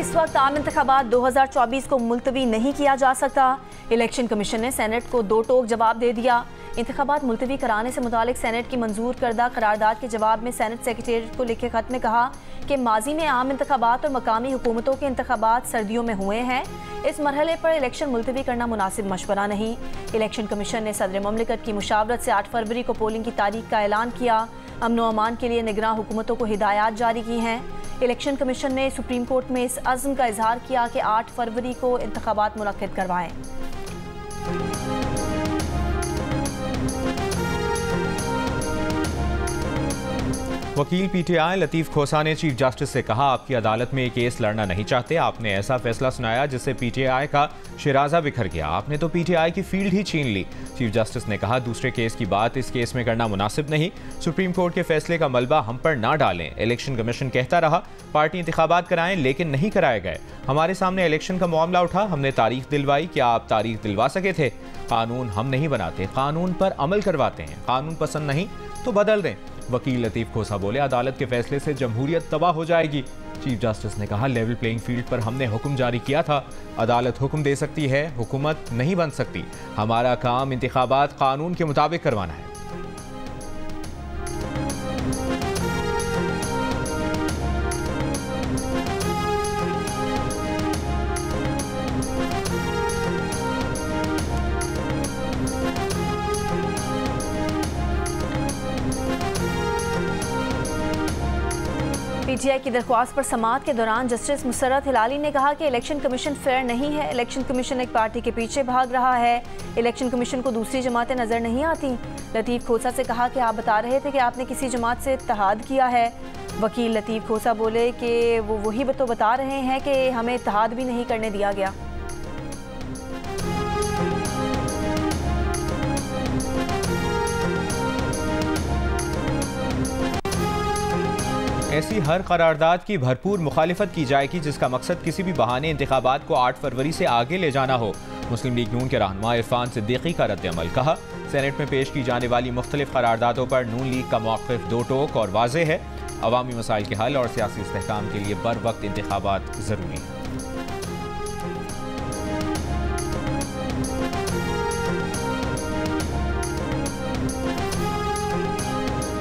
इस वक्त आम इंतखाबात 2024 को मुलतवी नहीं किया जा सकता। इलेक्शन कमीशन ने सेनेट को दो टोक जवाब दे दिया। इंतखाबात मुलतवी कराने से मुतालिक सेनेट की मंजूर करदा करारदाद के जवाब में सेनेट सेक्रेटेरिएट को लिखे खत में कहा कि माजी में आम इंतखाबात और मकामी हुकूमतों के इंतखाबात सर्दियों में हुए हैं। इस मरहले पर इलेक्शन मुलतवी करना मुनासिब मशवरा नहीं। इलेक्शन कमीशन ने सदर ममलिकत की मुशावरत से 8 फरवरी को पोलिंग की तारीख का ऐलान किया। अमन व अमान के लिए निगरान हुकूमतों को हिदायत जारी की हैं। इलेक्शन कमीशन ने सुप्रीम कोर्ट में इस अज़्म का इजहार किया कि 8 फरवरी को इंतखाबात मुनक्किद करवाएं। वकील पीटीआई लतीफ़ खोसा ने चीफ जस्टिस से कहा, आपकी अदालत में ये केस लड़ना नहीं चाहते। आपने ऐसा फैसला सुनाया जिससे पीटीआई का शिराजा बिखर गया। आपने तो पीटीआई की फील्ड ही छीन ली। चीफ जस्टिस ने कहा, दूसरे केस की बात इस केस में करना मुनासिब नहीं। सुप्रीम कोर्ट के फैसले का मलबा हम पर ना डालें। इलेक्शन कमीशन कहता रहा पार्टी इंतखाबात कराएं, लेकिन नहीं कराए गए। हमारे सामने इलेक्शन का मामला उठा, हमने तारीख दिलवाई। क्या आप तारीख दिलवा सके थे? कानून हम नहीं बनाते, कानून पर अमल करवाते हैं। कानून पसंद नहीं तो बदल दें। वकील लतीफ़ खोसा बोले, अदालत के फैसले से जमहूरियत तबाह हो जाएगी। चीफ जस्टिस ने कहा, लेवल प्लेइंग फील्ड पर हमने हुक्म जारी किया था। अदालत हुक्म दे सकती है, हुकूमत नहीं बन सकती। हमारा काम इंतखाबात कानून के मुताबिक करवाना है। पीटीआई की दरख्वास्त पर समाअत के दौरान जस्टिस मुसर्रत हिलाली ने कहा कि इलेक्शन कमीशन फेयर नहीं है। इलेक्शन कमीशन एक पार्टी के पीछे भाग रहा है। इलेक्शन कमीशन को दूसरी जमातें नजर नहीं आती। लतीफ़ खोसा से कहा कि आप बता रहे थे कि आपने किसी जमात से इत्तेहाद किया है। वकील लतीफ़ खोसा बोले कि वो वही तो बता रहे हैं कि हमें इत्तेहाद भी नहीं करने दिया गया। ऐसी हर करारदाद की भरपूर मुखालिफत की जाएगी जिसका मकसद किसी भी बहाने इंतखाबात को 8 फरवरी से आगे ले जाना हो। मुस्लिम लीग नून के रहनुमा इरफान सिद्दीकी का रद्द-ए-अमल। कहा, सेनेट में पेश की जाने वाली मुख्तलिफ करारदादों पर नून लीग का मौक़िफ़ दो टोक और वाज़े है। अवामी मसाइल के हल और सियासी इस्तेहकाम के लिए बर वक्त इंतखाबात ज़रूरी है।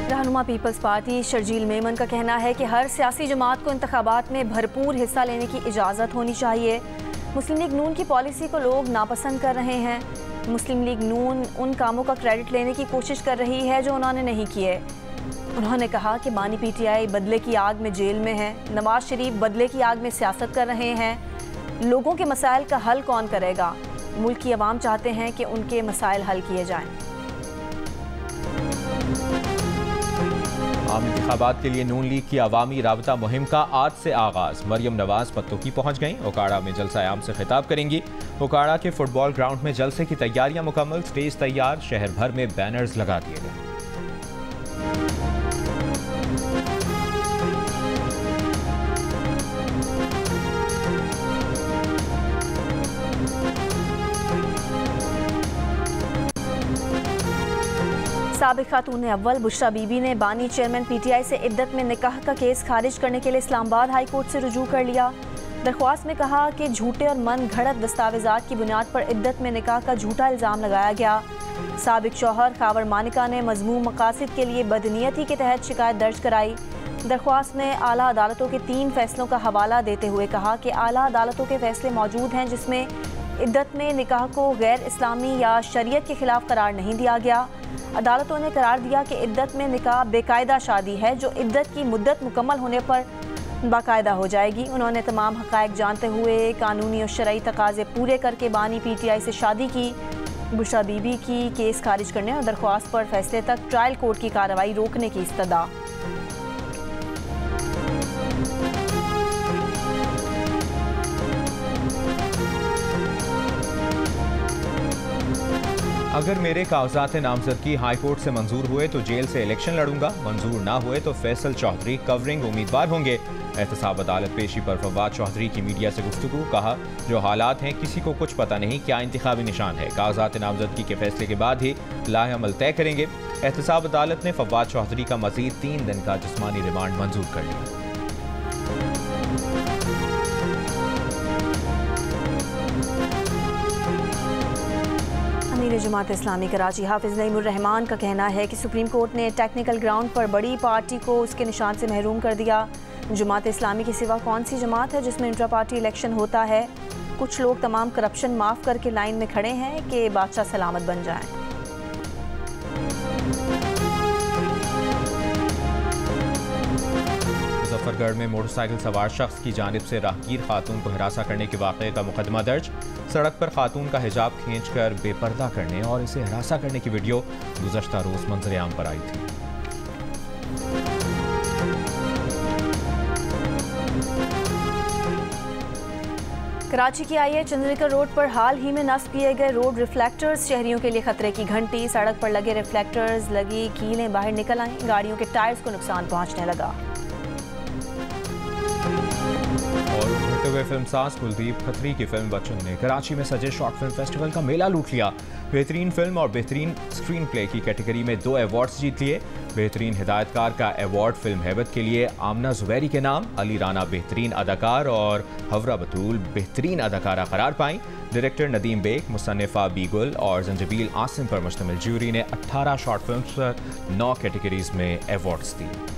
रहनुमा पीपल्स पार्टी शर्जील मेमन का कहना है कि हर सियासी जमात को इंतखाबात में भरपूर हिस्सा लेने की इजाज़त होनी चाहिए। मुस्लिम लीग नून की पॉलिसी को लोग नापसंद कर रहे हैं। मुस्लिम लीग नून उन कामों का क्रेडिट लेने की कोशिश कर रही है जो उन्होंने नहीं किए। उन्होंने कहा कि बानी पीटीआई बदले की आग में जेल में है। नवाज शरीफ बदले की आग में सियासत कर रहे हैं। लोगों के मसाइल का हल कौन करेगा? मुल्क की आवाम चाहते हैं कि उनके मसाइल हल किए जाएं। आम इंतखाबात के लिए नून लीग की अवामी राबता मुहिम का आज से आगाज। मरियम नवाज पत्तोकी पहुंच गईं। ओकाड़ा में जलसा आम से खिताब करेंगी। ओकाड़ा के फुटबॉल ग्राउंड में जलसे की तैयारियां मुकम्मल, स्टेज तैयार, शहर भर में बैनर्स लगा दिए गए। साबिक खातून अव्वल बुशरा बीबी ने बानी चेयरमैन पीटीआई से इद्दत में निकाह का केस खारिज करने के लिए इस्लामाबाद हाई कोर्ट से रुजू कर लिया। दरख्वास्त में कहा कि झूठे और मन घड़त दस्तावेजात की बुनियाद पर इद्दत में निकाह का झूठा इल्ज़ाम लगाया गया। साबिक शौहर खावर मानिका ने मज़मूम मकासद के लिए बदनीयती के तहत शिकायत दर्ज कराई। दरख्वास्त में आला अदालतों के 3 फैसलों का हवाला देते हुए कहा कि आला अदालतों के फैसले मौजूद हैं जिसमें इद्दत में निकाह को गैर इस्लामी या शरीयत के खिलाफ करार नहीं दिया गया। अदालतों ने करार दिया कि इद्दत में निकाह बेकायदा शादी है जो इद्दत की मुद्दत मुकम्मल होने पर बाकायदा हो जाएगी। उन्होंने तमाम हक़ाइक़ जानते हुए कानूनी और शरई तकाज़े पूरे करके बानी पीटीआई से शादी की। बुशरा बीबी की केस खारिज करने और दरख्वास्त पर फैसले तक ट्रायल कोर्ट की कार्रवाई रोकने की इस्तदा। अगर मेरे कागजात नामजदगी हाई कोर्ट से मंजूर हुए तो जेल से इलेक्शन लड़ूंगा, मंजूर ना हुए तो फैसल चौधरी कवरिंग उम्मीदवार होंगे। एहतसाब अदालत पेशी पर फवाद चौधरी की मीडिया से गुफ्तगू। कहा, जो हालात हैं किसी को कुछ पता नहीं क्या इंतखाबी निशान है। कागजात नामजदगी के फैसले के बाद ही लाहेअमल तय करेंगे। एहतसाब अदालत ने फवाद चौधरी का मजीद 3 दिन का जिस्मानी रिमांड मंजूर कर लिया। अमीर जमात इस्लामी कराची हाफिज नईमुर रहमान का कहना है कि सुप्रीम कोर्ट ने टेक्निकल ग्राउंड पर बड़ी पार्टी को उसके निशान से महरूम कर दिया। जमात इस्लामी के सिवा कौन सी जमात है जिसमें इंट्रा पार्टी इलेक्शन होता है? कुछ लोग तमाम करप्शन माफ़ करके लाइन में खड़े हैं कि बादशाह सलामत बन जाएं। मुजफ्फरगढ़ में मोटरसाइकिल सवार शख्स की जानिब से राहगीर खातून को हिरासा करने के वाक़े का मुकदमा दर्ज। सड़क पर खातून का हिजाब खींचकर बेपर्दा करने और इसे हिरासा करने की वीडियो गुज़श्ता रोज़ मंजर-ए-आम पर आई थी। कराची की आईए चंद्रिका रोड पर हाल ही में नस्ब किए गए रोड रिफ्लेक्टर्स शहरियों के लिए खतरे की घंटी। सड़क पर लगे रिफ्लेक्टर्स लगी कीलें बाहर निकल आईं, गाड़ियों के टायर्स को नुकसान पहुंचने लगा। और उभरते हुए फिल्मसाज कुलदीप खत्री की फिल्म बच्चन ने कराची में सजे शॉर्ट फिल्म फेस्टिवल का मेला लूट लिया। बेहतरीन फिल्म और बेहतरीन स्क्रीन प्ले की कैटेगरी में 2 अवार्ड्स जीत लिए। बेहतरीन हिदायतकार का अवार्ड फिल्म हैबत के लिए आमना जुबैरी के नाम, अली राना बेहतरीन अदाकार और हवरा बतूल बेहतरीन अदाकारा करार पाई। डायरेक्टर नदीम बेग, मुसन्निफा बीगुल और जंजबील आसिम पर मुश्तमिल ज्यूरी ने 18 शॉर्ट फिल्म्स पर 9 कैटेगरीज में अवार्ड्स दिए।